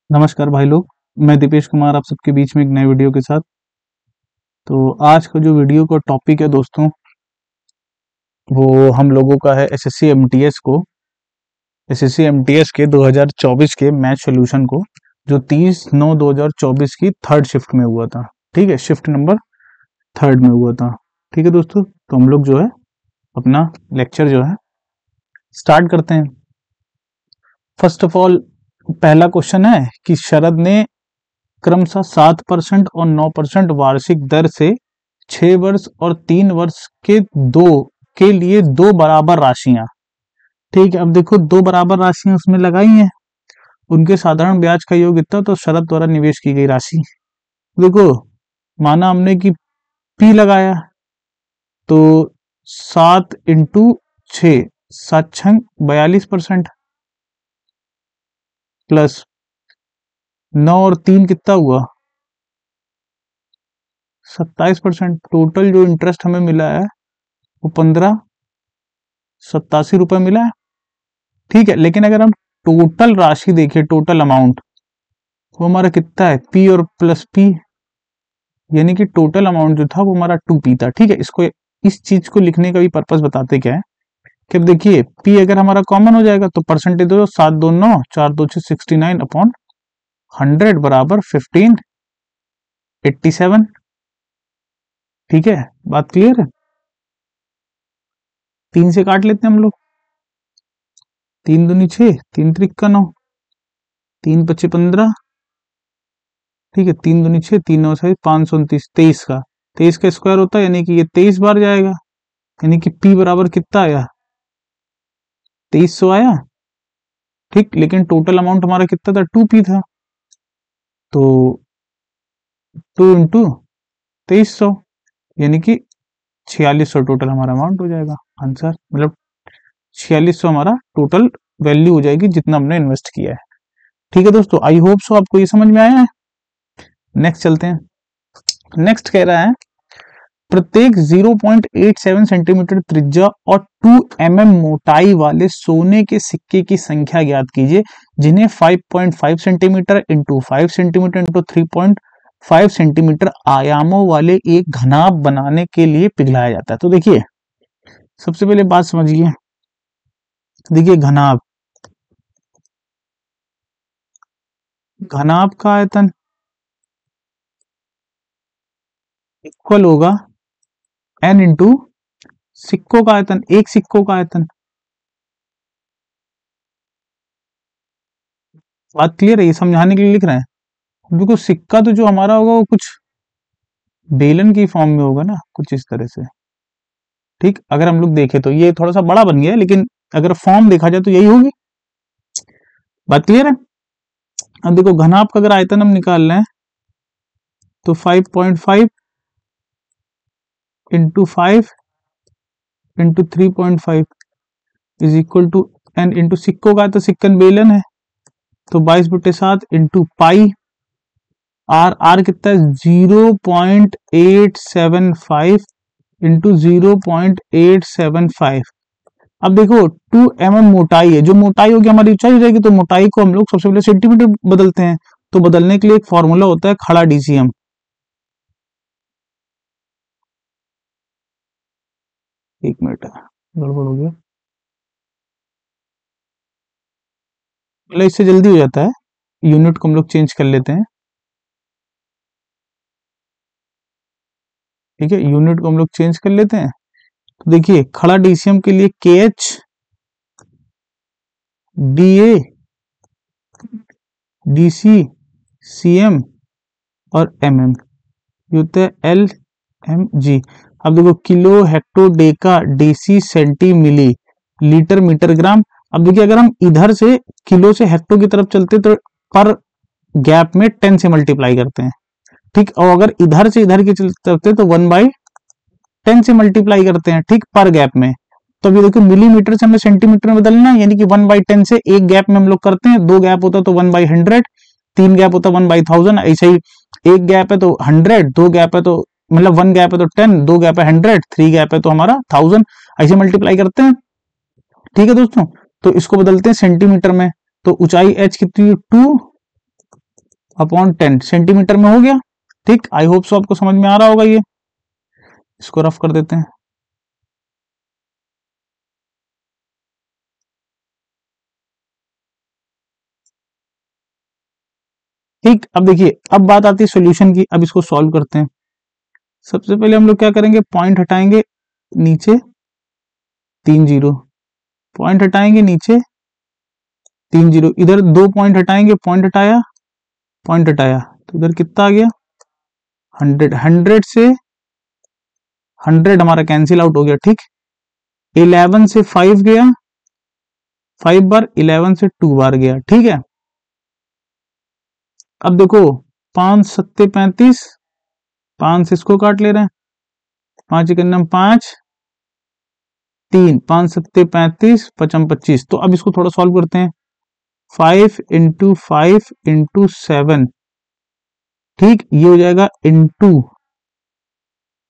नमस्कार भाई लोग। मैं दीपेश कुमार आप सबके बीच में एक नए वीडियो के साथ। तो आज का जो वीडियो का टॉपिक है दोस्तों, वो हम लोगों का है एसएससी एमटीएस के 2024 के मैथ सॉल्यूशन को, जो 30/9/2024 की थर्ड शिफ्ट में हुआ था। ठीक है, शिफ्ट नंबर थर्ड में हुआ था। ठीक है दोस्तों, तो हम लोग जो है अपना लेक्चर जो है स्टार्ट करते हैं। फर्स्ट ऑफ ऑल, पहला क्वेश्चन है कि शरद ने क्रमशः 7% और 9% वार्षिक दर से 6 वर्ष और 3 वर्ष के लिए दो बराबर राशियां। ठीक है, अब देखो दो बराबर राशियां उसमें लगाई हैं, उनके साधारण ब्याज का योग इतना, तो शरद द्वारा निवेश की गई राशि। देखो, माना हमने कि पी लगाया, तो 7 × 6, 7×6 = 42%, प्लस 9 और 3 कितना हुआ, 27%। टोटल जो इंटरेस्ट हमें मिला है वो 1587 रुपए मिला है। ठीक है, लेकिन अगर हम टोटल राशि देखें, टोटल अमाउंट, वो हमारा कितना है, पी और प्लस पी, यानी कि टोटल अमाउंट जो था वो हमारा 2p था। ठीक है, इसको इस चीज को लिखने का भी पर्पस बताते क्या है कि अब देखिए पी अगर हमारा कॉमन हो जाएगा तो परसेंटेज दो, 7×2 = 9, 4×2 = 69/100 बराबर 1587। ठीक है, बात क्लियर है। 3 से काट लेते हैं हम लोग, 3×2 = 6, 3×3 = 9, 3×5 = 15। ठीक है, 3×2 = 6, 3×9 = 529, 23 का स्क्वायर होता है, यानी कि ये 23 बार जाएगा, यानी कि P बराबर कितना आया, 2300 आया। ठीक, लेकिन टोटल अमाउंट हमारा कितना था, 2p था, तो 2 × 2300, यानी कि 4600 टोटल हमारा अमाउंट हो जाएगा। आंसर मतलब 4600 हमारा टोटल वैल्यू हो जाएगी जितना हमने इन्वेस्ट किया है। ठीक है दोस्तों, आई होप सो आपको ये समझ में आया है। नेक्स्ट चलते हैं। नेक्स्ट कह रहा है प्रत्येक 0.87 सेंटीमीटर त्रिज्या और 2 mm मोटाई वाले सोने के सिक्के की संख्या ज्ञात कीजिए, जिन्हें 5.5 centimetre into 5 centimetre into 3.5 centimetre आयामों वाले एक घनाभ बनाने के लिए पिघलाया जाता है। तो देखिए, सबसे पहले बात समझिए। देखिए, घनाभ का आयतन इक्वल होगा n इंटू सिक्कों का आयतन, एक सिक्कों का आयतन। बात क्लियर है, ये समझाने के लिए लिख रहे हैं। देखो, सिक्का तो जो हमारा होगा वो कुछ बेलन की फॉर्म में होगा ना, कुछ इस तरह से। ठीक, अगर हम लोग देखें तो ये थोड़ा सा बड़ा बन गया है, लेकिन अगर फॉर्म देखा जाए तो यही होगी। बात क्लियर है। अब देखो, घनाभ का अगर आयतन हम निकाल रहे हैं तो 5.5 into 5 into 3.5 is equal to n into सिक्कों का, तो सिक्कन बेलन है, तो 22/7 इंटू पाई आर कितना है, 0.875 इंटू 0.875। अब देखो 2 mm मोटाई है, जो मोटाई होगी हमारी ऊंचाई हो जाएगी, तो मोटाई को हम लोग सबसे पहले सेंटीमीटर बदलते हैं। तो बदलने के लिए एक फॉर्मूला होता है, खड़ा डीसीएम। एक मिनट, गड़बड़ हो गया, मतलब इससे जल्दी हो जाता है। यूनिट को हम लोग चेंज कर लेते हैं। ठीक है, यूनिट को हम लोग चेंज कर लेते हैं। तो देखिए, खड़ा डीसीएम के लिए KH DA DC CM और MM, ये होता है LMG। अब देखो, kilo hecto deca deci centi milli litre metre gram. अब देखिए, अगर हम इधर से किलो से हेक्टो की तरफ चलते तो पर गैप में 10 से मल्टीप्लाई करते हैं। ठीक, और अगर इधर से इधर की चलते तो 1/10 से मल्टीप्लाई करते हैं। ठीक, पर गैप में। तो अभी देखो, मिलीमीटर से हमें सेंटीमीटर में बदलना है, यानी कि 1/10 से एक गैप में हम लोग करते हैं। दो गैप होता तो 1/100, तीन गैप होता 1/1000, ऐसे ही एक गैप है तो 100, दो गैप है तो मतलब 1 गैप है तो 10, दो गैप है 100, 3 गैप है तो हमारा 1000, ऐसे मल्टीप्लाई करते हैं। ठीक है दोस्तों, तो इसको बदलते हैं सेंटीमीटर में। तो ऊंचाई h कितनी, 2 अपॉन 10 सेंटीमीटर में हो गया। ठीक, आई होप सो आपको समझ में आ रहा होगा। ये इसको रफ कर देते हैं। ठीक, अब देखिए, अब बात आती है सॉल्यूशन की। अब इसको सॉल्व करते हैं। सबसे पहले हम लोग क्या करेंगे, पॉइंट हटाएंगे नीचे 3 0, पॉइंट हटाएंगे नीचे 3 0, इधर 2 पॉइंट हटाएंगे, पॉइंट हटाया, पॉइंट हटाया, तो इधर कितना आ गया 100। 100 से 100 हमारा कैंसिल आउट हो गया। ठीक, 11 से 5 गया, 5 बार, 11 से 2 बार गया। ठीक है, अब देखो 5 सत्ते 35, 5 से इसको काट ले रहे हैं, 5 एकम 5, 3, 5 सत्ते 35, 5 25। तो अब इसको थोड़ा सॉल्व करते हैं। 5 इंटू 5 इंटू 7, ठीक, ये हो जाएगा इंटू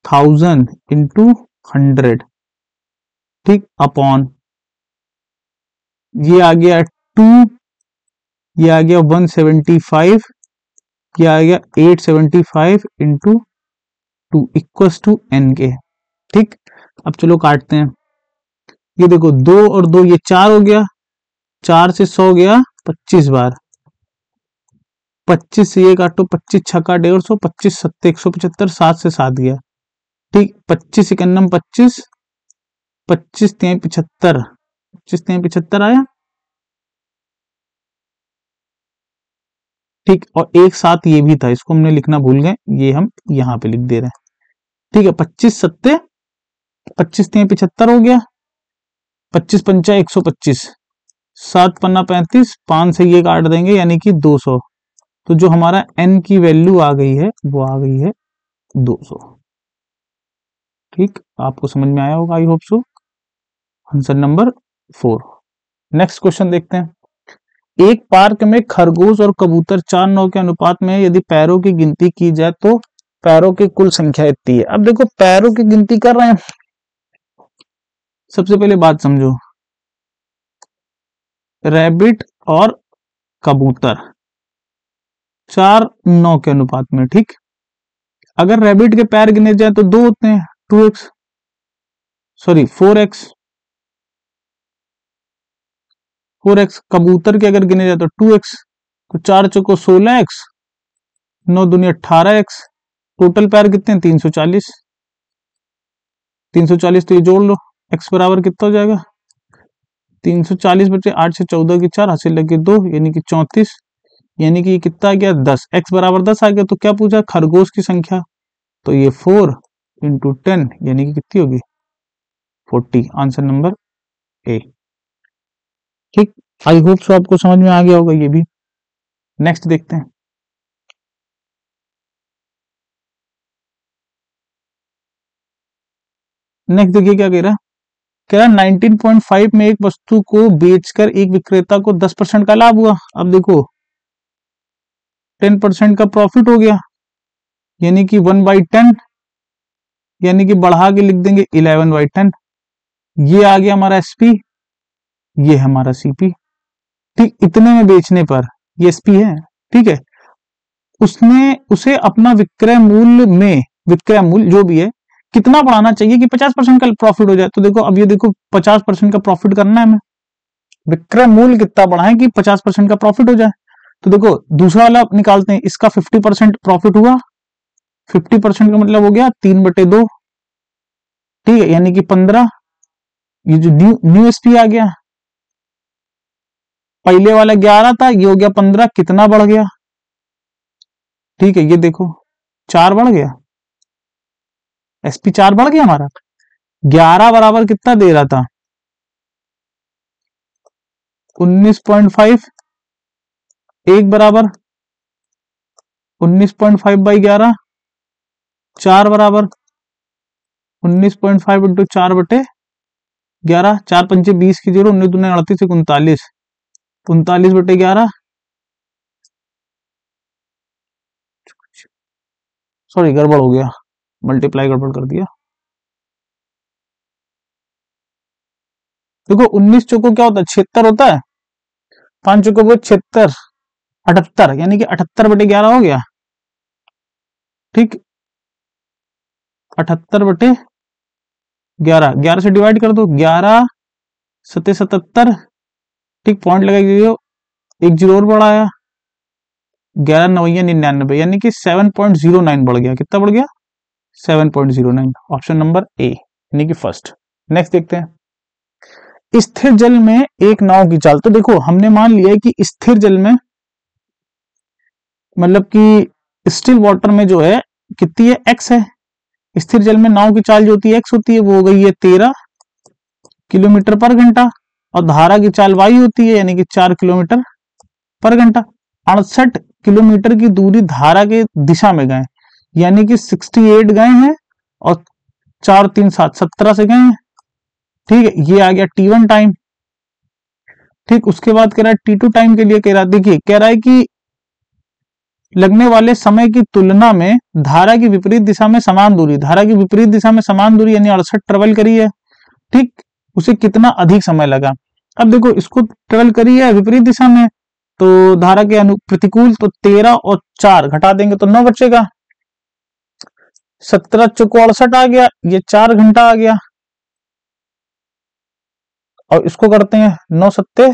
1000 इंटू 100। ठीक, अपॉन ये आ गया 2, ये आ गया 175, ये आ गया 875 इंटू 2 इक्वस टू n के। ठीक, अब चलो काटते हैं। ये देखो 2 और 2 ये 4 हो गया, 4 से 100 गया 25 बार, 25 से ये काटो, 25 छक्का 150, 25 सत्ते 175, 7 से 7 गया। ठीक, 25 इकन्नम 25, 25 3 75, 25 3 75 आया। ठीक, और एक साथ ये भी था, इसको हमने लिखना भूल गए, ये हम यहाँ पे लिख दे रहे हैं। ठीक है, 25 सत्ते 25 3 75 हो गया, 25 पंचा 125, 7 पन्ना 35, 5 से ये काट देंगे यानी कि 200। तो जो हमारा n की वैल्यू आ गई है वो आ गई है 200। ठीक, आपको समझ में आया होगा I hope so. Answer number 4। Next question देखते हैं। एक पार्क में खरगोश और कबूतर 4-9 के अनुपात में, यदि पैरों की गिनती की जाए तो पैरों की कुल संख्या इतनी है। अब देखो पैरों की गिनती कर रहे हैं, सबसे पहले बात समझो, रैबिट और कबूतर 4-9 के अनुपात में। ठीक, अगर रैबिट के पैर गिने जाए तो 2 होते हैं, 2x, सॉरी 4x, 4x। कबूतर के अगर गिने जाए तो 2x, तो 4 चौको 16x, 9 दूनी 18x। टोटल पैर कितने हैं 340, 340, तो ये जोड़ लो, x बराबर कितना हो जाएगा 340 बचे 8 से 14 की 4 हासिल लगे 2, यानी कि 34, यानी कि ये कितना आ गया 10, x बराबर 10 आ गया। तो क्या पूछा, खरगोश की संख्या, तो ये 4 इंटू 10 यानी कि कितनी होगी 40। Answer number A. ठीक, आई होप सो आपको समझ में आ गया होगा ये भी। नेक्स्ट देखते हैं। नेक्स्ट देखिए क्या कह रहा है, कह रहा है 19.5 में एक वस्तु को बेचकर एक विक्रेता को 10% का लाभ हुआ। अब देखो 10% का प्रॉफिट हो गया, यानी कि 1/10, यानी कि बढ़ा के लिख देंगे 11/10। ये आ गया हमारा एसपी, ये हमारा सीपी। ठीक, इतने में बेचने पर ये एसपी है। ठीक है, उसने उसे अपना विक्रय मूल्य में, विक्रय मूल्य जो भी है कितना बढ़ाना चाहिए कि 50% का प्रॉफिट हो जाए। तो देखो अब ये देखो 50% का प्रॉफिट करना है हमें, विक्रय मूल्य कितना बढ़ाएं कि 50% का प्रॉफिट हो जाए। तो देखो दूसरा वाला निकालते हैं, इसका 50% प्रॉफिट हुआ, 50% का मतलब हो गया 3/2। ठीक है, यानी कि 15। ये जो न्यू न्यू एसपी आ गया, पहले वाला 11 था, ये हो गया 15, कितना बढ़ गया। ठीक है, ये देखो 4 बढ़ गया, एसपी 4 बढ़ गया हमारा। 11 बराबर कितना दे रहा था 19.5, एक बराबर 19.5 बाई 11, 4 बराबर 19.5 इंटू 4/11, 4 पंचे 20 की 0, 19 दूने 38, 39, 39/11, सॉरी गड़बड़ हो गया, मल्टीप्लाई गड़बड़ कर दिया। देखो 19 चौको क्या होता है 76 होता है, 5 चौको वो 76, 78, यानी कि 78/11 हो गया। ठीक, 78/11, 11 से डिवाइड कर दो, 11 सत्ते 77। ठीक, पॉइंट लगाइए, एक जीरो और बढ़ाया, 11 नवैया 99, यानी कि 7.09 बढ़ गया। कितना बढ़ गया? 7.09। ऑप्शन नंबर ए यानी कि फर्स्ट। नेक्स्ट देखते हैं, स्थिर जल में एक नाव की चाल। तो देखो हमने मान लिया है कि स्थिर जल में मतलब कि स्टिल वाटर में जो है कितनी है, एक्स है। स्थिर जल में नाव की चाल जो होती है एक्स होती है, वो हो गई है 13 किलोमीटर पर घंटा, और धारा की चाल वाई होती है, यानी कि 4 किलोमीटर पर घंटा। 68 किलोमीटर की दूरी धारा के दिशा में गए, यानी कि 68 गए हैं, और 4 3 7 17 से गए हैं। ठीक है, ये आ गया T1 टाइम। ठीक, उसके बाद कह रहा है T2 टाइम के लिए कह रहा है, देखिए कह रहा है कि लगने वाले समय की तुलना में धारा की विपरीत दिशा में समान दूरी, धारा की विपरीत दिशा में समान दूरी यानी 68 ट्रेवल करी है। ठीक, उसे कितना अधिक समय लगा। अब देखो इसको ट्रेवल करी है विपरीत दिशा में, तो धारा के प्रतिकूल, तो 13 और 4 घटा देंगे तो 9 बचेगा। 17 चौको 68 आ गया, ये 4 घंटा आ गया। और इसको करते हैं 9 सत्ते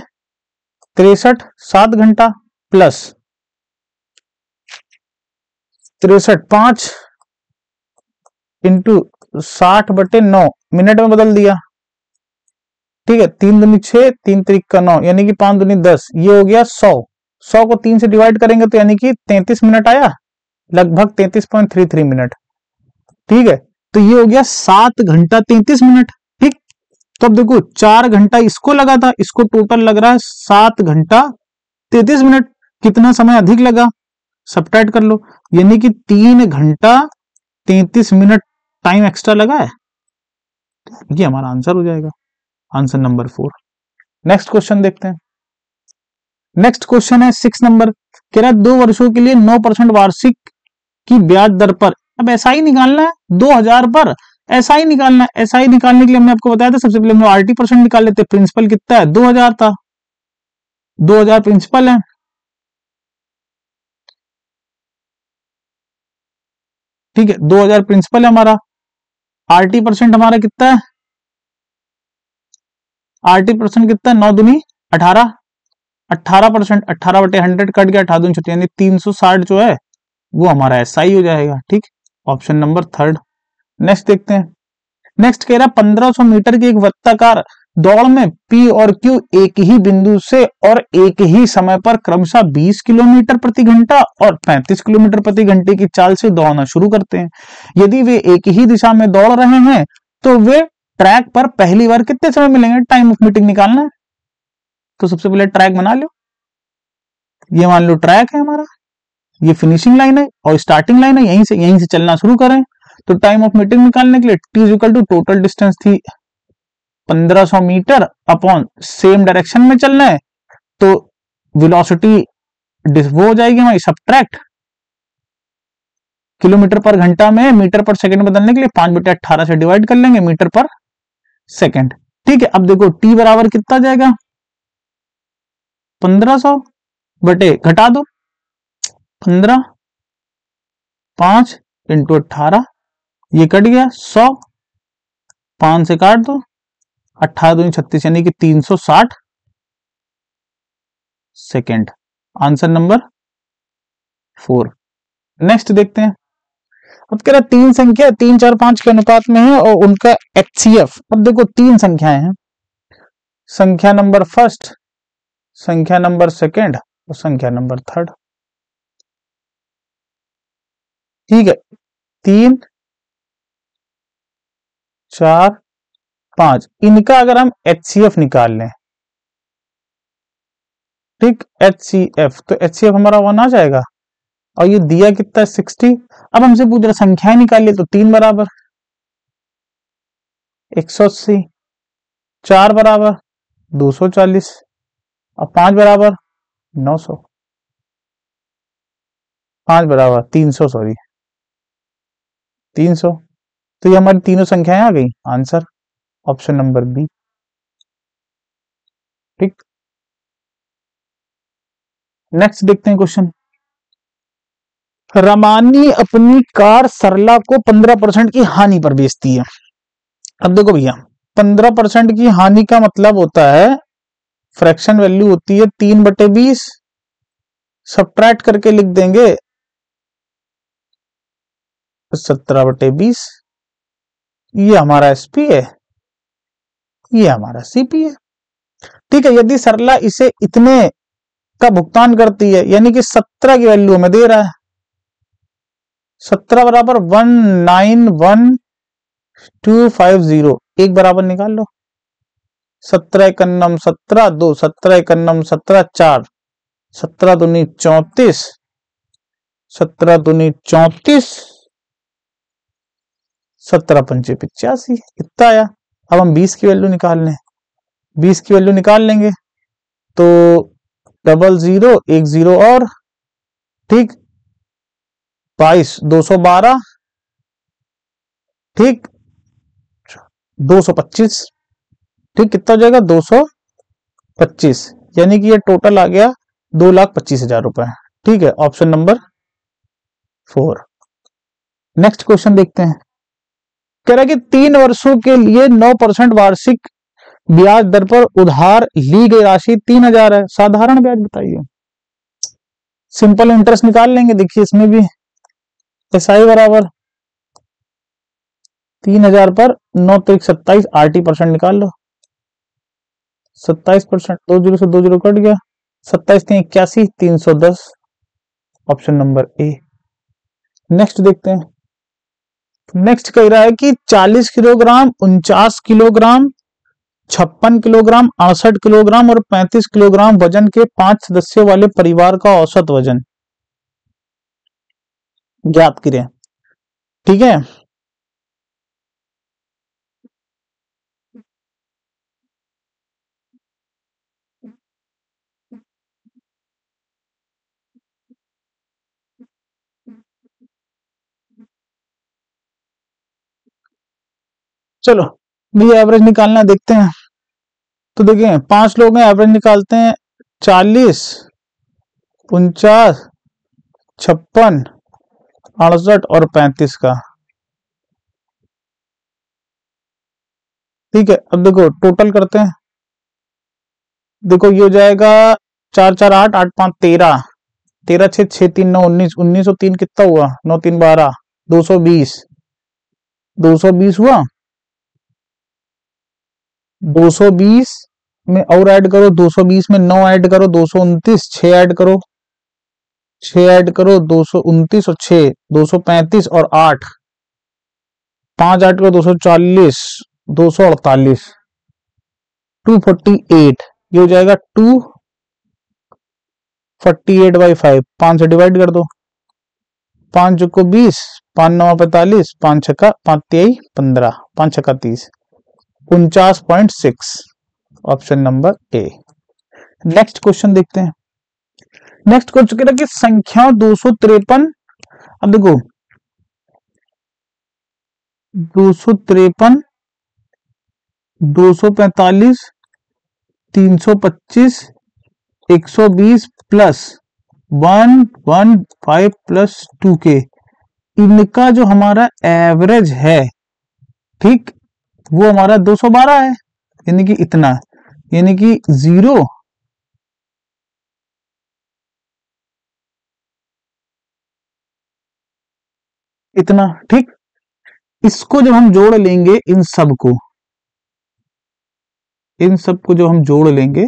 63, 7 घंटा प्लस 63, 5 इंटू 60/9 मिनट में बदल दिया। ठीक है, 3 दूनी 6, 3 त्रिक का 9, यानी कि 5 दूनी 10, ये हो गया 100। 100 को 3 से डिवाइड करेंगे तो यानी कि 33 मिनट आया, लगभग 33.33 मिनट। ठीक है, तो ये हो गया 7 घंटा 33 मिनट। ठीक, तो अब देखो 4 घंटा इसको लगा था, इसको टोटल लग रहा है 7 घंटा 33 मिनट। कितना समय अधिक लगा, सब्ट्रैक्ट कर लो, यानी कि 3 घंटा 33 मिनट टाइम एक्स्ट्रा लगा है। ये हमारा आंसर हो जाएगा, आंसर नंबर 4। नेक्स्ट क्वेश्चन देखते हैं। नेक्स्ट क्वेश्चन है 6 नंबर, कह रहा है 2 वर्षों के लिए 9% वार्षिक की ब्याज दर पर। अब ऐसा ही निकालना है 2000 पर, ऐसा ही निकालना है। ऐसा ही निकालने के लिए हमने आपको बताया था, सबसे पहले हम लोग RT% निकाल लेते। प्रिंसिपल कितना है, 2000 था, 2000 प्रिंसिपल है। ठीक है, 2000 प्रिंसिपल है हमारा। RT% हमारा कितना है, RT% कितना है, 9 दूनी 18, 18%, 18/100 कट गया, 18 दूनी 36, यानी 360 जो है वो हमारा SI हो जाएगा। ठीक, ऑप्शन नंबर 3। नेक्स्ट देखते हैं। नेक्स्ट कह रहा है 1500 मीटर की एक वृत्ताकार दौड़ में P और Q एक ही बिंदु से और एक ही समय पर क्रमशः 20 किलोमीटर प्रति घंटा और 35 किलोमीटर प्रति घंटे की चाल से दौड़ना शुरू करते हैं। यदि वे एक ही दिशा में दौड़ रहे हैं तो वे ट्रैक पर पहली बार कितने समय मिलेंगे। टाइम ऑफ मीटिंग निकालना है, तो सबसे पहले ट्रैक बना लो। ये मान लो ट्रैक है हमारा, ये फिनिशिंग लाइन है और स्टार्टिंग लाइन है, यहीं से चलना शुरू करें। तो टाइम ऑफ मीटिंग निकालने के लिए T equal to total distance थी 1500 मीटर अपॉन सेम डायरेक्शन में चलना है, तो वेलोसिटी वो हो जाएगी हमारी सब्ट्रैक्ट किलोमीटर पर घंटा में मीटर पर सेकंड बदलने के लिए 5/18 से डिवाइड कर लेंगे मीटर पर सेकंड। ठीक है, अब देखो T बराबर कितना जाएगा, 1500 बटे घटा दो 15, 5 इंटू 18, ये कट गया 100, 5 से काट दो, 18 दूनी 36, यानी कि 360 सेकेंड। Answer number 4। नेक्स्ट देखते हैं। अब कह रहा 3 संख्या 3 4 5 के अनुपात में है और उनका HCF। अब देखो 3 संख्याएं हैं, संख्या नंबर फर्स्ट, संख्या नंबर सेकंड और संख्या नंबर थर्ड। ठीक है, 3 4 5, इनका अगर हम HCF निकाल लें, ठीक, HCF, तो HCF हमारा 1 आ जाएगा। और ये दिया कितना 60। अब हमसे पूछ रहा संख्याएं निकालिए, तो 3 बराबर 180, 4 बराबर 240 और 5 बराबर 900, 5 बराबर 300, सॉरी 300। तो ये हमारी तीनों संख्याएं आ गई, आंसर ऑप्शन नंबर बी। ठीक, नेक्स्ट देखते हैं क्वेश्चन। रमानी अपनी कार सरला को 15% की हानि पर बेचती है। अब देखो भैया, 15% की हानि का मतलब होता है, फ्रैक्शन वैल्यू होती है 3/20, सब्ट्रैक्ट करके लिख देंगे 17/20। ये हमारा एसपी है, ये हमारा सीपी है। ठीक है, यदि सरला इसे इतने का भुगतान करती है, यानी कि 17 की वैल्यू हमें दे रहा है, 17 बराबर 191250, एक बराबर निकाल लो। 17 एकन्नम 17, 2 17 एकन्नम 17, 4 17 दूनी 34, 17 दूनी 34, 17 पंचे 85, इतना आया। अब हम 20 की वैल्यू निकाल लें, 20 की वैल्यू निकाल लेंगे तो 00 एक जीरो और, ठीक, 22 212, ठीक, 225, ठीक, कितना हो जाएगा 225, यानी कि ये टोटल आ गया 2,25,000 रुपए। ठीक है, ऑप्शन नंबर 4। नेक्स्ट क्वेश्चन देखते हैं। कह रहा है कि 3 वर्षों के लिए 9% वार्षिक ब्याज दर पर उधार ली गई राशि 3,000 है, साधारण ब्याज बताइए। सिंपल इंटरेस्ट निकाल लेंगे, देखिए इसमें भी एसआई बराबर 3,000 पर 9 तरीक 27, RT% निकाल लो, 27%, 2 जीरो से 2 जीरो कट गया, 27 3 81, 310, ऑप्शन नंबर ए। नेक्स्ट देखते हैं। नेक्स्ट कह रहा है कि 40 किलोग्राम, 49 किलोग्राम, 56 किलोग्राम, 68 किलोग्राम और 35 किलोग्राम वजन के 5 सदस्यों वाले परिवार का औसत वजन ज्ञात करें। ठीक है, चलो ये एवरेज निकालना देखते हैं। तो देखिए 5 लोग हैं, एवरेज निकालते हैं 40, 49, 56, 68 और 35 का। ठीक है, अब देखो टोटल करते हैं। देखो ये हो जाएगा 4 4 8 8 5 13, 13 6 6 3 9 19, 19 और 3 कितना हुआ, 9 3 12, 220, 220 हुआ। 220 में और ऐड करो, 220 में 9 ऐड करो, 229, 6 ऐड करो, 6 ऐड करो, 229 और 6 235 और 8 5 ऐड करो, 240, 248, 248, ये हो जाएगा 248/5, 5 से डिवाइड कर दो, 5 को 20, 5 9 45, 5 छक्का 5 तेई 15, 5 छक्का 30, 49.6, option number A. Next question देखते हैं। नेक्स्ट क्वेश्चन कि संख्या 253, अब देखो 253, 245, 325, 120 प्लस 115 प्लस 2K, इनका जो हमारा एवरेज है, ठीक, वो हमारा 212 है, यानी कि इतना, यानी कि 0, इतना। ठीक, इसको जब हम जोड़ लेंगे, इन सब को जो हम जोड़ लेंगे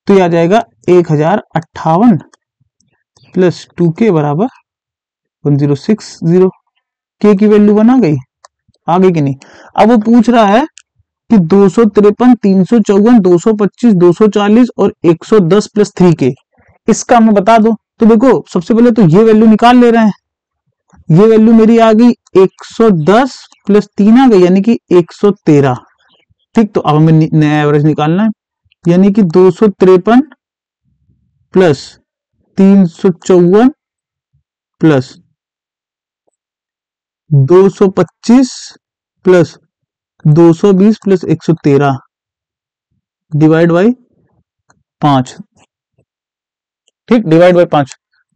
तो ये आ जाएगा 1058 प्लस 2K बराबर 1060। K की वैल्यू बना गई, आ गई कि नहीं। अब वो पूछ रहा है कि 253, 354, 225, 240 और 110 प्लस 3K, इसका हमें बता दो। तो देखो सबसे पहले तो ये वैल्यू निकाल ले रहे हैं, ये वैल्यू मेरी आ गई 110 प्लस 3 आ गई, यानी कि 113। ठीक, तो अब हमें नया एवरेज निकालना है, यानी कि 253 plus 354 plus 225 plus 220 plus 113 divide by 5। ठीक, डिवाइड बाय 5।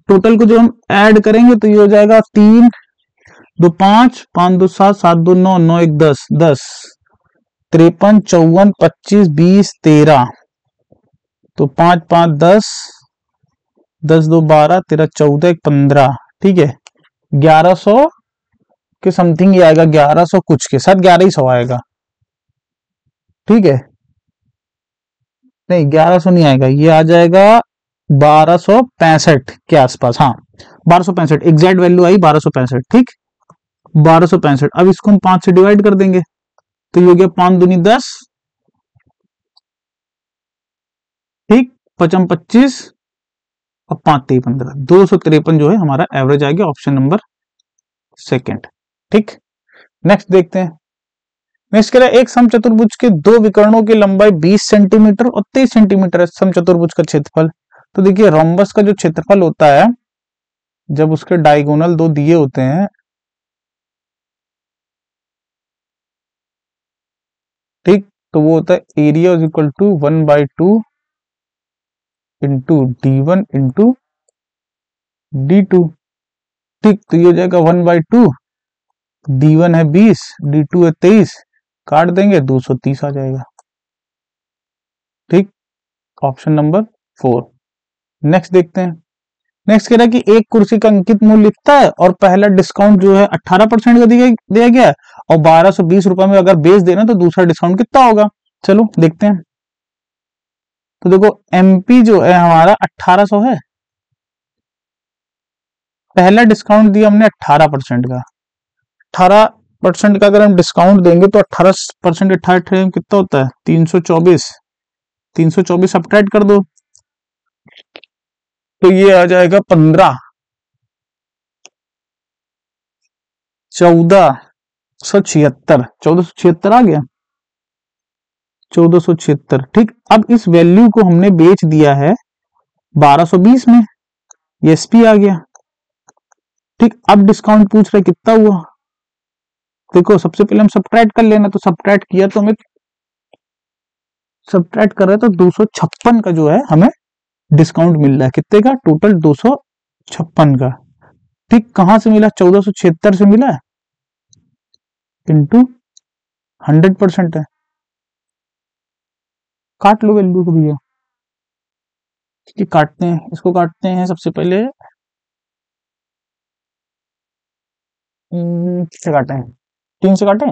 टोटल को जो हम ऐड करेंगे तो ये हो जाएगा 3 2 5 5 2 7 7 2 9 9 1 10 10 53 54 25 20 13, तो 5 5 10 10 2 12 13 14 1 15, ठीक है। 1100 के समथिंग ये आएगा, 1100 कुछ के साथ 1100 आएगा, ठीक है। नहीं 1100 नहीं आएगा, ये आ जाएगा 1265 के आसपास, हाँ 1265 एग्जैक्ट वैल्यू आई 1265, ठीक 1265। अब इसको हम 5 से डिवाइड कर देंगे तो ये हो गया 5 दूनी 10, ठीक 55 25 और 5 3 15, 253 जो है हमारा एवरेज आ गया, ऑप्शन नंबर सेकंड, ठीक। नेक्स्ट देखते हैं। नेक्स्ट कह रहा है एक समचतुर्भुज के दो विकर्णों की लंबाई 20 सेंटीमीटर और 23 सेंटीमीटर है, समचतुर्भुज का क्षेत्रफल। तो देखिए रोम्बस का जो क्षेत्रफल होता है जब उसके डायगोनल दो दिए होते हैं, ठीक, तो वो होता है area is equal to 1/2 into D1 into D2, ठीक। तो ये हो जाएगा 1/2, D1 है 20, D2 है 23, काट देंगे 230 आ जाएगा, ठीक, ऑप्शन नंबर 4। नेक्स्ट देखते हैं। नेक्स्ट कह रहा है कि एक कुर्सी का अंकित मूल्य इतना है और पहला डिस्काउंट जो है 18% का दिया गया है और 1220 रुपए में अगर बेच देना तो दूसरा डिस्काउंट कितना होगा, चलो देखते हैं। तो देखो एमपी जो है हमारा 1800 है, पहला डिस्काउंट दिया हमने 18% का, 18% का अगर हम डिस्काउंट देंगे तो 18% 18 कितना होता है 324, 324 सब्ट्रैक्ट कर दो तो ये आ जाएगा 15 1476, 1476 आ गया, 1476, ठीक। अब इस वैल्यू को हमने बेच दिया है 1220 में, एसपी आ गया, ठीक। अब डिस्काउंट पूछ रहे कितना हुआ, देखो सबसे पहले हम सब्ट्रैक्ट कर लेना, तो सब्ट्रैक्ट किया तो हमें सब्ट्रैक्ट कर रहे तो 256 का जो है हमें डिस्काउंट मिल रहा है, कितने का टोटल 256 का, ठीक। कहां से मिला 1476 से मिला है, इंटू 100% है, काट लो वैल्यू को भैया, ठीक, काटते हैं, इसको काटते हैं सबसे पहले, किससे काटे हैं, 3 से काटे,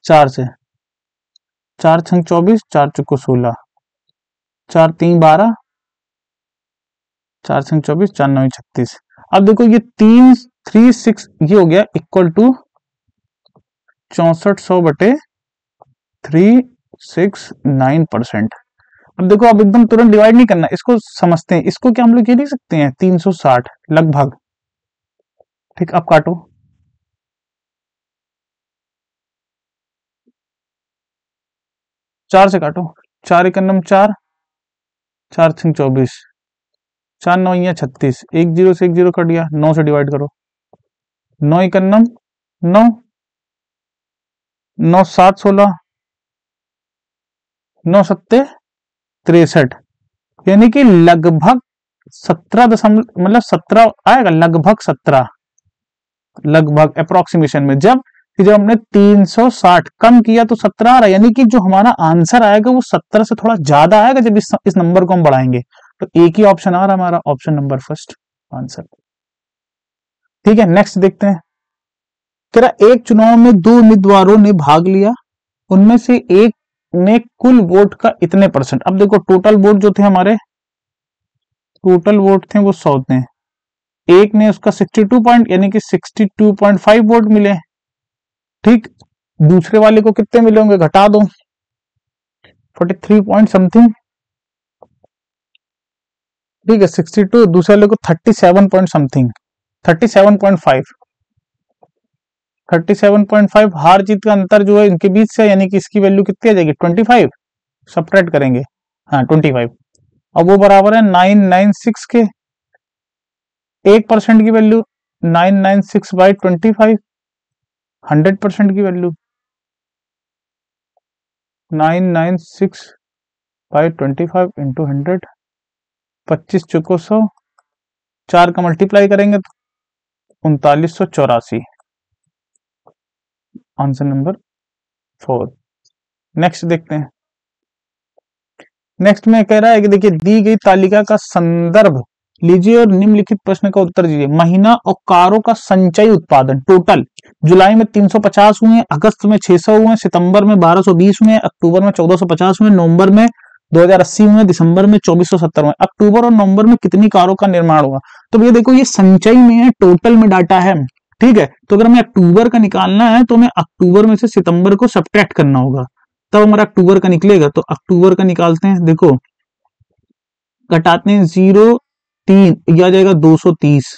4 से, 4 छंग 24, 4 चुको 16, 4 3 12, 4 छंग 24, 4 9 36। अब देखो ये 336 ये हो गया इक्वल टू 6400/369%। अब देखो अब एकदम तुरंत डिवाइड नहीं करना, इसको समझते हैं, इसको क्या हम लोग ये लिख सकते हैं 360 लगभग, ठीक। अब काटो, 4 से काटो, 4 एकन्नम 4, 4 छंग 24, 4 9 36, 1 0 से 1 0 कट गया, 9 से डिवाइड करो, 9 एकन्नम 9, 9 7 16, 9 सत्ते 63, यानी कि लगभग 17 दशमलव मतलब 17 आएगा, लगभग 17, लगभग अप्रोक्सीमेशन में। जब हमने 360 कम किया तो 17 आ रहा है, यानी कि जो हमारा आंसर आएगा वो 17 से थोड़ा ज्यादा आएगा जब इस नंबर को हम बढ़ाएंगे, तो एक ही ऑप्शन आ रहा है हमारा, ऑप्शन नंबर फर्स्ट आंसर, ठीक है। नेक्स्ट देखते हैं। तेरा एक चुनाव में 2 उम्मीदवारों ने भाग लिया, उनमें से एक ने कुल वोट का इतने %, अब देखो टोटल वोट जो थे हमारे, टोटल वोट थे वो 100 थे, एक ने उसका 62 पॉइंट यानी कि 62.5 वोट मिले, ठीक। दूसरे वाले को कितने मिले होंगे घटा दो, 43 पॉइंट समथिंग, ठीक है। 62, दूसरे वाले को 37 पॉइंट समथिंग, 37.5, 37.5, हार जीत का अंतर जो है इनके बीच से, यानी कि इसकी वैल्यू कितनी आ जाएगी 25, सब्ट्रैक्ट करेंगे, हाँ 25, अब वो बराबर है 996 के, 1% की वैल्यू 996/25, 100% की वैल्यू 996 बाई 25 इंटू 100, 25 चौको 100, 4 का मल्टीप्लाई करेंगे तो 3984, आंसर नंबर 4। नेक्स्ट देखते हैं। नेक्स्ट में कह रहा है कि देखिए दी गई तालिका का संदर्भ लीजिए और निम्नलिखित प्रश्न का उत्तर दीजिए। महीना और कारों का संचयी उत्पादन टोटल जुलाई में 350 हुए, अगस्त में 600 हुए, सितंबर में 1220 हुए, अक्टूबर में 1450 हुए, नवंबर में 2080 हुए, दिसंबर में 2470 हुए। अक्टूबर और नवंबर में कितनी कारों का निर्माण हुआ? तो भैया देखो ये संचयी में है, टोटल में डाटा है, ठीक है। तो अगर हमें अक्टूबर का निकालना है तो हमें अक्टूबर में से सितंबर को सब्ट्रैक्ट करना होगा, तब हमारा अक्टूबर का निकलेगा। तो अक्टूबर का निकालते हैं, देखो घटाते हैं 0 3 आ जाएगा 230,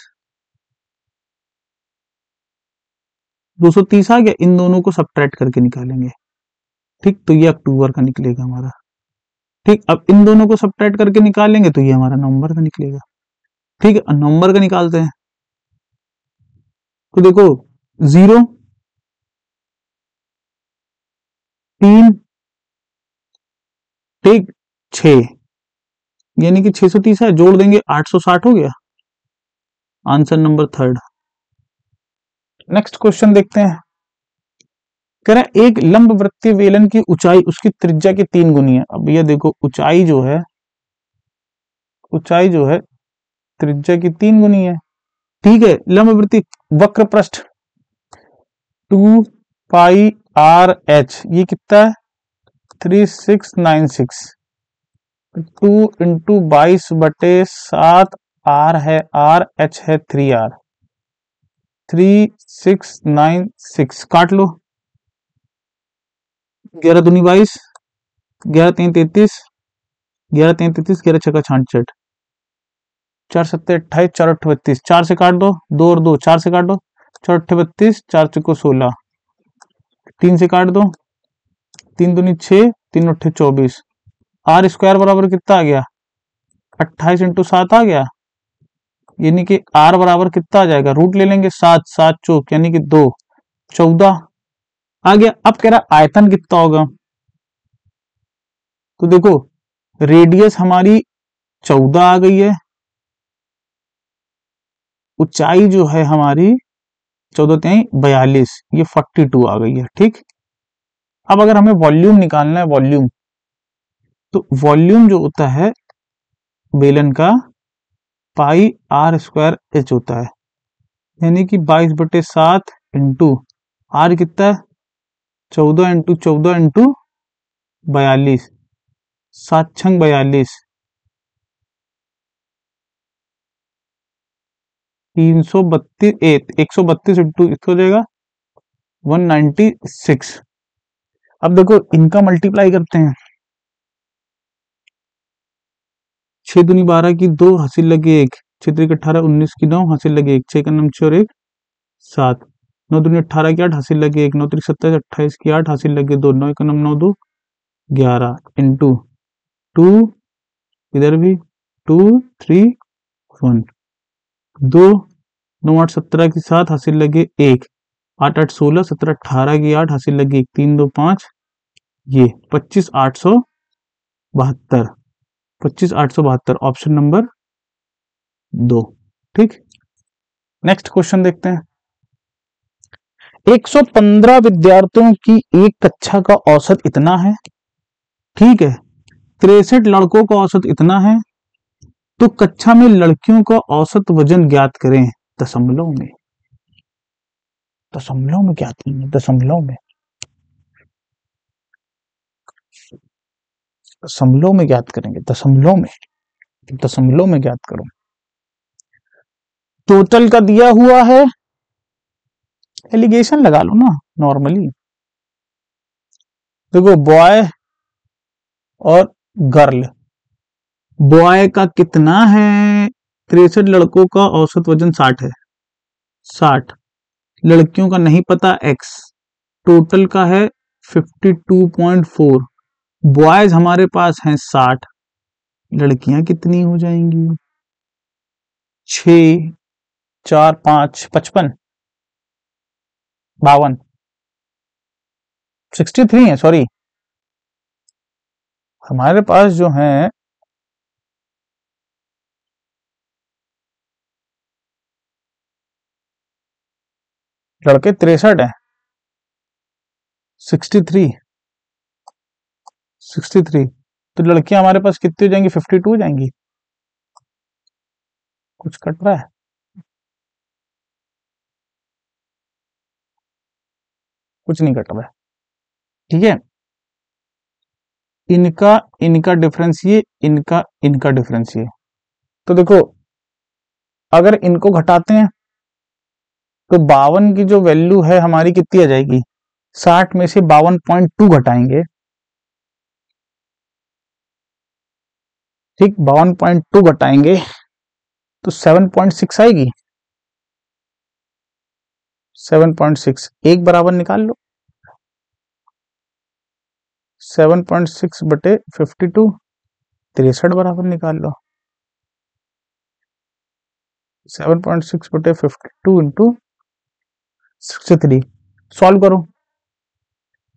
230 आ गया, इन दोनों को सब्ट्रैक्ट करके निकालेंगे, ठीक। तो ये अक्टूबर का निकलेगा हमारा, ठीक। अब इन दोनों को सब्ट्रैक्ट करके निकालेंगे तो ये हमारा नवंबर का निकलेगा, ठीक है। नवंबर का निकालते हैं, तो देखो 0 3 ठीक 6, यानी कि 630 है, जोड़ देंगे 860 हो गया, आंसर नंबर 3। नेक्स्ट क्वेश्चन देखते हैं। कह रहा है एक लंब वृत्तीय वेलन की ऊंचाई उसकी त्रिज्या के 3 गुनी है। अब ये देखो ऊंचाई जो है त्रिज्या की 3 गुनी है, ठीक है। लंब वृत्तीय वक्र पृष्ठ 2 पाई आर एच, ये कितना है 3696, 2 इंटू 22/7 आर है, आर एच है 3R, 3696 काट लो, 11 दूनी 22, 11 3 33, 11 3 33, 11 6 66, 4 7 28, 4 8 32, 4 से काट दो, 2 और 2 4 से काट दो, 4 8 32, 4 चौको 16, 3 से काट दो, 3 दूनी 6, 3 8 24, आर स्क्वायर बराबर कितना आ गया 28 इंटू 7 आ गया, यानी कि आर बराबर कितना आ जाएगा, रूट ले लेंगे 7, 7 चौक यानी कि 2, 14 आ गया। अब कह रहा आयतन कितना होगा, तो देखो रेडियस हमारी 14 आ गई है, ऊंचाई जो है हमारी 14 3 42, ये 42 आ गई है, ठीक। अब अगर हमें वॉल्यूम निकालना है, वॉल्यूम, तो वॉल्यूम जो होता है बेलन का पाई आर स्क्वायर एच होता है, यानी कि 22/7 इंटू आर कितना है 14 इंटू 14 इंटू 42, 7 छंग 42, 332, 132 इंटू इसको हो जाएगा 196। अब देखो इनका मल्टीप्लाई करते हैं, 6 दूनी 12 की 2 हासिल लगे 1, 6 3 18 19 की 9 हासिल लगे 1, 6 का नम 4 1 7, 9 दूनी 18 की 8 हासिल लगे 1, 9 3 27 28 की 8 हासिल लगे 2, 9 का नम 9 2 11 इंटू 2, इधर भी 2 3 1, 2 9 8 17 की 7 हासिल लगे 1, 8 8 16 17 18 की 8 हासिल लगी 1, 3 2 5, ये 25,872, 25,872 ऑप्शन नंबर 2, ठीक। नेक्स्ट क्वेश्चन देखते हैं। 115 विद्यार्थियों की एक कक्षा का औसत इतना है, ठीक है। 63 लड़कों का औसत इतना है, तो कक्षा में लड़कियों का औसत वजन ज्ञात करें दशमलव में। दशमलव में ज्ञात करेंगे, दशमलव में, दशमलव में ज्ञात करेंगे, दशमलव में, दशमलव में ज्ञात करो। टोटल का दिया हुआ है, एलिगेशन लगा लो ना नॉर्मली। देखो बॉय और गर्ल, बॉय का कितना है 63 लड़कों का औसत वजन 60 है, 60 लड़कियों का नहीं पता x, टोटल का है 52.4, बॉयज हमारे पास हैं 60, लड़कियां कितनी हो जाएंगी 6 4 5 55 52, 63 है, सॉरी हमारे पास जो है लड़के 63 है, 63, 63। तो लड़कियां हमारे पास कितनी हो जाएंगी, 52 हो जाएंगी। कुछ कट रहा है? कुछ नहीं कट रहा है, ठीक है। इनका इनका डिफरेंस ये, इनका इनका डिफरेंस ये। तो देखो, अगर इनको घटाते हैं तो 52 की जो वैल्यू है हमारी कितनी आ जाएगी, 60 में से 52.2 घटाएंगे, ठीक, 52.2 घटाएंगे तो 7.6 आएगी। 7.6 एक बराबर निकाल लो, 7.6 बटे 52, 63 बराबर निकाल लो। 7.6 बटे 52 इंटू 63, सॉल्व करो।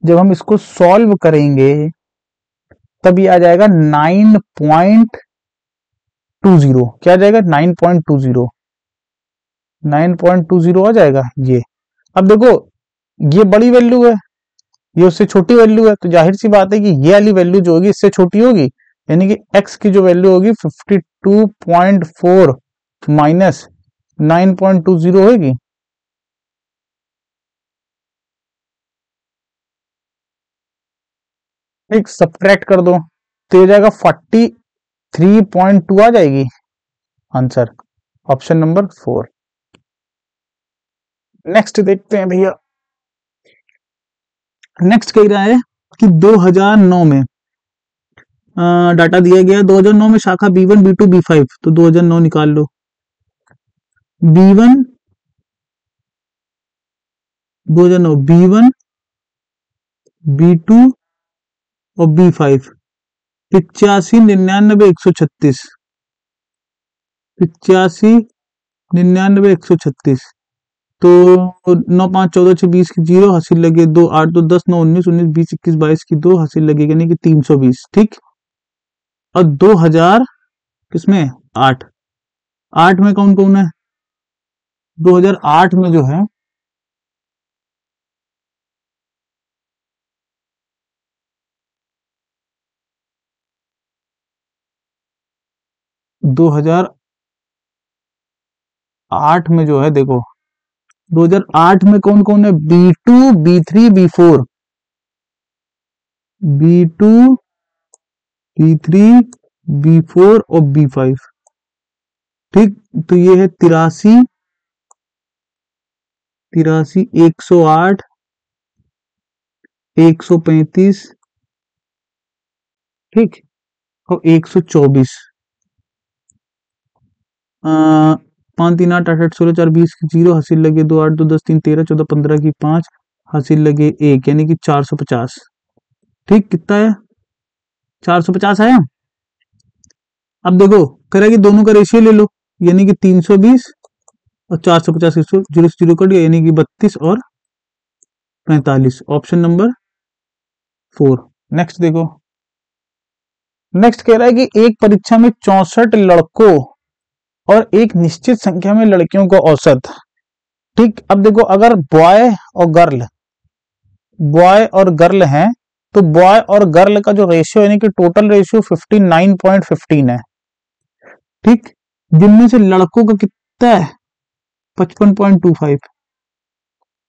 जब हम इसको सॉल्व करेंगे तब ये आ जाएगा 9.20। क्या आ जाएगा, 9.20, 9.20 आ जाएगा ये। अब देखो, ये बड़ी वैल्यू है, ये उससे छोटी वैल्यू है, तो जाहिर सी बात है कि ये वाली वैल्यू जो होगी इससे छोटी होगी, यानी कि x की जो वैल्यू होगी 52.4 माइनस 9.20 होगी। एक सब्ट्रैक्ट कर दो तो ये जाएगा 43.2 आ जाएगी आंसर, ऑप्शन नंबर 4। नेक्स्ट देखते हैं भैया। नेक्स्ट कह रहा है कि 2009 में डाटा दिया गया, 2009 में शाखा B1 B2 B5, तो 2009 निकाल लो। B1 2009 B1 B2 और B5, 85 99 136, 85 99 136। तो 9 5 14 6 20 की 0 हासिल लगे 2, 8 2 10 9 19 19 20 21 22 की 2 हासिल लगे, यानी कि 320, ठीक। और 2000 किसमें, 8, 8 में कौन कौन है, 2008 में जो है 2008 में जो है, देखो 2008 में कौन कौन है, B2 B3 B4, B2 B3 B4 और B5, ठीक। तो ये है 83 83 108 135, ठीक, और 124। 5 3 8 8 8 16 4 20 की 0 हासिल लगे 2, 8 2 10 3 13 14 15 की 5 हासिल लगे 1, यानी कि 450, ठीक। कितना है, 450 आया। अब देखो करेगी, दोनों का रेशियो ले लो, यानी कि 320 और 450, 0 से 0 कट गया, यानी कि 32 और 45, ऑप्शन नंबर 4। नेक्स्ट देखो, नेक्स्ट कह रहा है कि एक परीक्षा में 64 लड़कों और एक निश्चित संख्या में लड़कियों का औसत, ठीक। अब देखो, अगर बॉय और गर्ल हैं, तो बॉय और गर्ल का जो रेशियो यानी कि टोटल रेशियो 59.15 है, ठीक। जिनमें से लड़कों का कितना है, 55.25,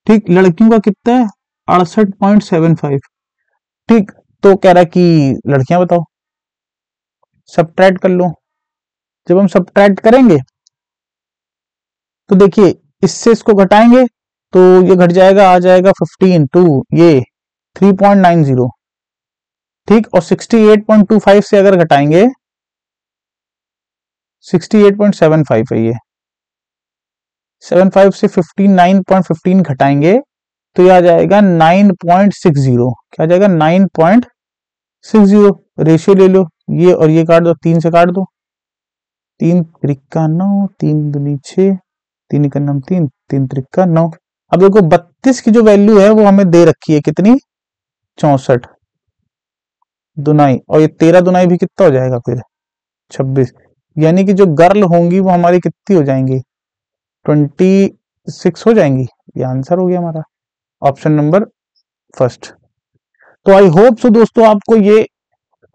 ठीक। लड़कियों का कितना है, 68.75, ठीक। तो कह रहा है कि लड़कियां बताओ, सब्ट्रैक्ट कर लो। जब हम सब्ट्रैक्ट करेंगे तो देखिए, इससे इसको घटाएंगे तो ये घट जाएगा, आ जाएगा 15 टू ये 3.90, ठीक। और 68.25 से अगर घटाएंगे, 68.75 है ये, 75 से 59.15 घटाएंगे तो ये आ जाएगा 9.60। क्या आ जाएगा, 9.60। रेशियो ले लो, ये और ये काट दो, 3 से काट दो, 3 त्रिका 9, 3 दूनी 6, 3 का नाम 3, 3 त्रिका 9। अब देखो 32 की जो वैल्यू है वो हमें दे रखी है कितनी, 64, दुनाई, और ये 13 दुनाई भी कितना हो जाएगा फिर 26, यानी कि जो गर्ल होंगी वो हमारी कितनी हो जाएंगी 26 हो जाएंगी। ये आंसर हो गया हमारा ऑप्शन नंबर फर्स्ट। तो आई होप सो दोस्तों आपको ये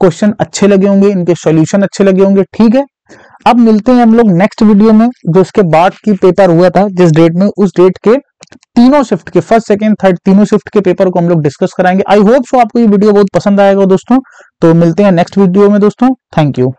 क्वेश्चन अच्छे लगे होंगे, इनके सॉल्यूशन अच्छे लगे होंगे। ठीक है, अब मिलते हैं हम लोग नेक्स्ट वीडियो में, जो इसके बाद की पेपर हुआ था जिस डेट में, उस डेट के तीनों शिफ्ट के, फर्स्ट सेकंड थर्ड तीनों शिफ्ट के पेपर को हम लोग डिस्कस कराएंगे। आई होप सो आपको ये वीडियो बहुत पसंद आएगा दोस्तों। तो मिलते हैं नेक्स्ट वीडियो में दोस्तों, थैंक यू।